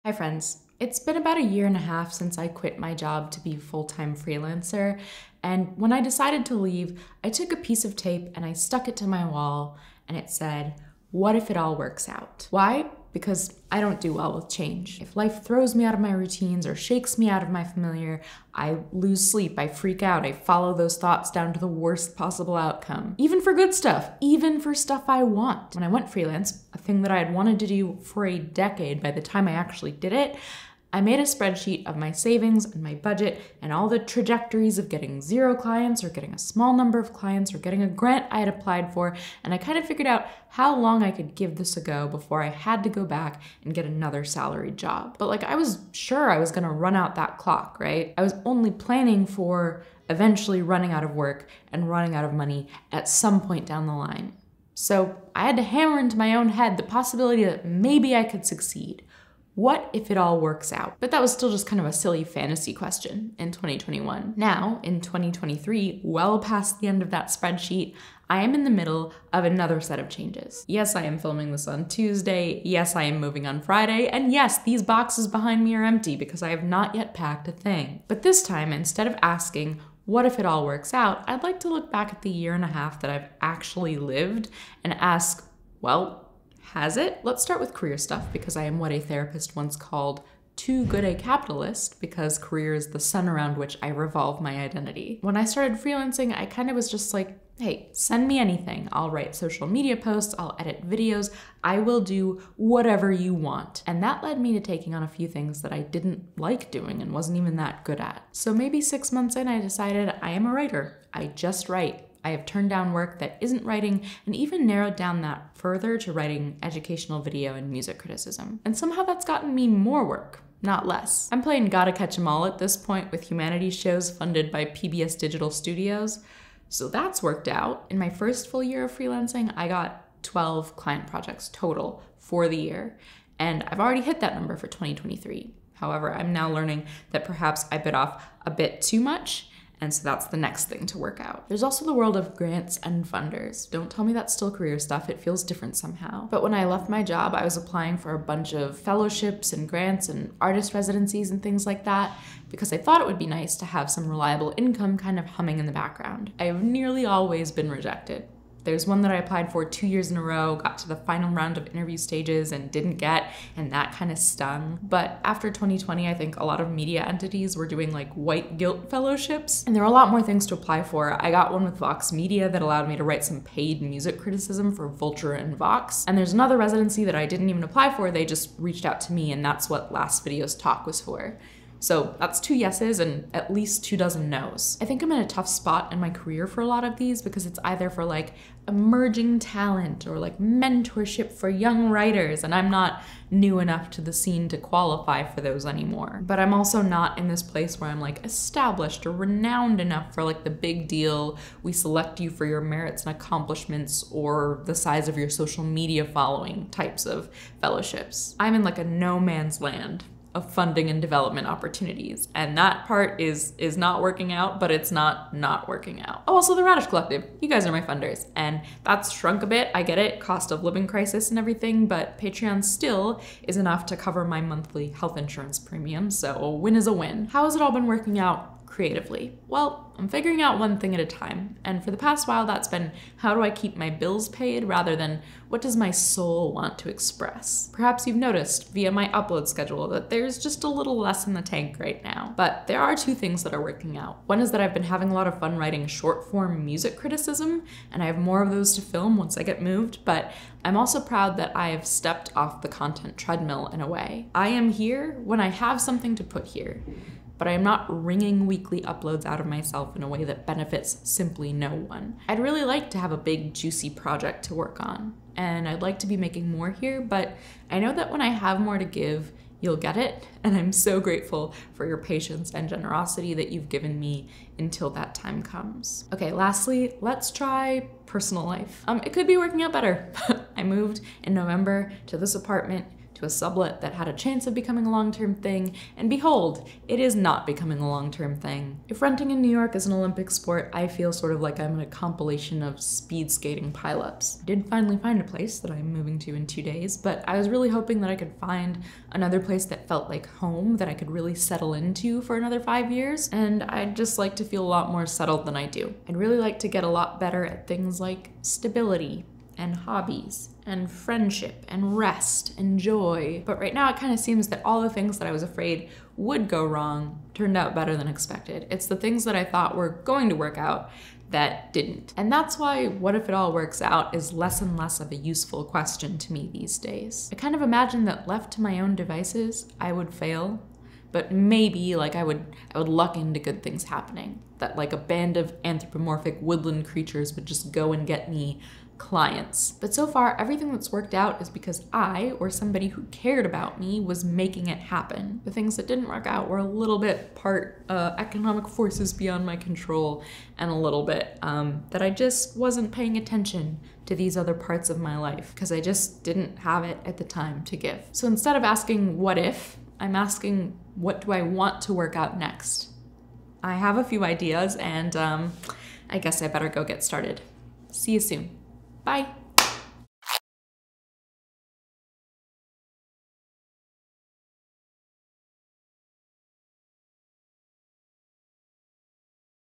Hi friends. It's been about 1.5 years since I quit my job to be a full-time freelancer, and when I decided to leave, I took a piece of tape and I stuck it to my wall and it said, "What if it all works out?" Why? Because I don't do well with change. If life throws me out of my routines or shakes me out of my familiar, I lose sleep, I freak out, I follow those thoughts down to the worst possible outcome. Even for good stuff, even for stuff I want. When I went freelance, a thing that I had wanted to do for a decade by the time I actually did it, I made a spreadsheet of my savings and my budget and all the trajectories of getting 0 clients or getting a small number of clients or getting a grant I had applied for, and I kind of figured out how long I could give this a go before I had to go back and get another salaried job. But I was sure I was gonna run out that clock, right? I was only planning for eventually running out of work and running out of money at some point down the line. So I had to hammer into my own head the possibility that maybe I could succeed. What if it all works out? But that was still just kind of a silly fantasy question in 2021. Now, in 2023, well past the end of that spreadsheet, I am in the middle of another set of changes. Yes, I am filming this on Tuesday. Yes, I am moving on Friday. And yes, these boxes behind me are empty because I have not yet packed a thing. But this time, instead of asking, what if it all works out? I'd like to look back at the 1.5 years that I've actually lived and ask, well, has it? Let's start with career stuff because I am what a therapist once called too good a capitalist because career is the sun around which I revolve my identity. When I started freelancing, I kind of was just like, hey, send me anything. I'll write social media posts, I'll edit videos, I will do whatever you want. And that led me to taking on a few things that I didn't like doing and wasn't even that good at. So maybe 6 months in, I decided I am a writer. I just write. I have turned down work that isn't writing and even narrowed down that further to writing educational video and music criticism. And somehow that's gotten me more work, not less. I'm playing Gotta Catch 'Em All at this point with humanities shows funded by PBS Digital Studios, so that's worked out. In my first full year of freelancing, I got 12 client projects total for the year, and I've already hit that number for 2023. However, I'm now learning that perhaps I bit off a bit too much, and so that's the next thing to work out. There's also the world of grants and funders. Don't tell me that's still career stuff, it feels different somehow. But when I left my job, I was applying for a bunch of fellowships and grants and artist residencies and things like that because I thought it would be nice to have some reliable income kind of humming in the background. I have nearly always been rejected. There's one that I applied for 2 years in a row, got to the final round of interview stages and didn't get, and that kind of stung. But after 2020, I think a lot of media entities were doing white guilt fellowships, and there were a lot more things to apply for. I got one with Vox Media that allowed me to write some paid music criticism for Vulture and Vox. And there's another residency that I didn't even apply for, they just reached out to me, and that's what last video's talk was for. So that's 2 yeses and at least 24 no's. I think I'm in a tough spot in my career for a lot of these because it's either for emerging talent or mentorship for young writers, and I'm not new enough to the scene to qualify for those anymore. But I'm also not in this place where I'm established or renowned enough for the big deal, we select you for your merits and accomplishments or the size of your social media following types of fellowships. I'm in a no man's land of funding and development opportunities. And that part is not working out, but it's not working out. Oh, also the Radish Collective. You guys are my funders. And that's shrunk a bit. I get it, cost of living crisis and everything, but Patreon still is enough to cover my monthly health insurance premium. So a win is a win. How has it all been working out creatively? Well, I'm figuring out one thing at a time. And for the past while, that's been how do I keep my bills paid rather than what does my soul want to express? Perhaps you've noticed via my upload schedule that there's just a little less in the tank right now. But there are 2 things that are working out. One is that I've been having a lot of fun writing short form music criticism, and I have more of those to film once I get moved, but I'm also proud that I have stepped off the content treadmill in a way. I am here when I have something to put here, but I am not wringing weekly uploads out of myself in a way that benefits simply no one. I'd really like to have a big, juicy project to work on, and I'd like to be making more here, but I know that when I have more to give, you'll get it, and I'm so grateful for your patience and generosity that you've given me until that time comes. Okay, lastly, let's try personal life. It could be working out better. I moved in November to this apartment to a sublet that had a chance of becoming a long-term thing, and behold, it is not becoming a long-term thing. If renting in New York is an Olympic sport, I feel sort of like I'm in a compilation of speed skating pileups. I did finally find a place that I'm moving to in 2 days, but I was really hoping that I could find another place that felt like home, that I could really settle into for another 5 years, and I'd just like to feel a lot more settled than I do. I'd really like to get a lot better at things like stability and hobbies and friendship and rest and joy. But right now it kind of seems that all the things that I was afraid would go wrong turned out better than expected. It's the things that I thought were going to work out that didn't. And that's why what if it all works out is less and less of a useful question to me these days. I kind of imagine that left to my own devices, I would fail, but maybe like I would luck into good things happening. That like a band of anthropomorphic woodland creatures would just go and get me clients. But so far, everything that's worked out is because I, or somebody who cared about me, was making it happen. The things that didn't work out were a little bit part economic forces beyond my control, and a little bit that I just wasn't paying attention to these other parts of my life because I just didn't have it at the time to give. So instead of asking what if, I'm asking what do I want to work out next? I have a few ideas, and I guess I better go get started. See you soon. Bye.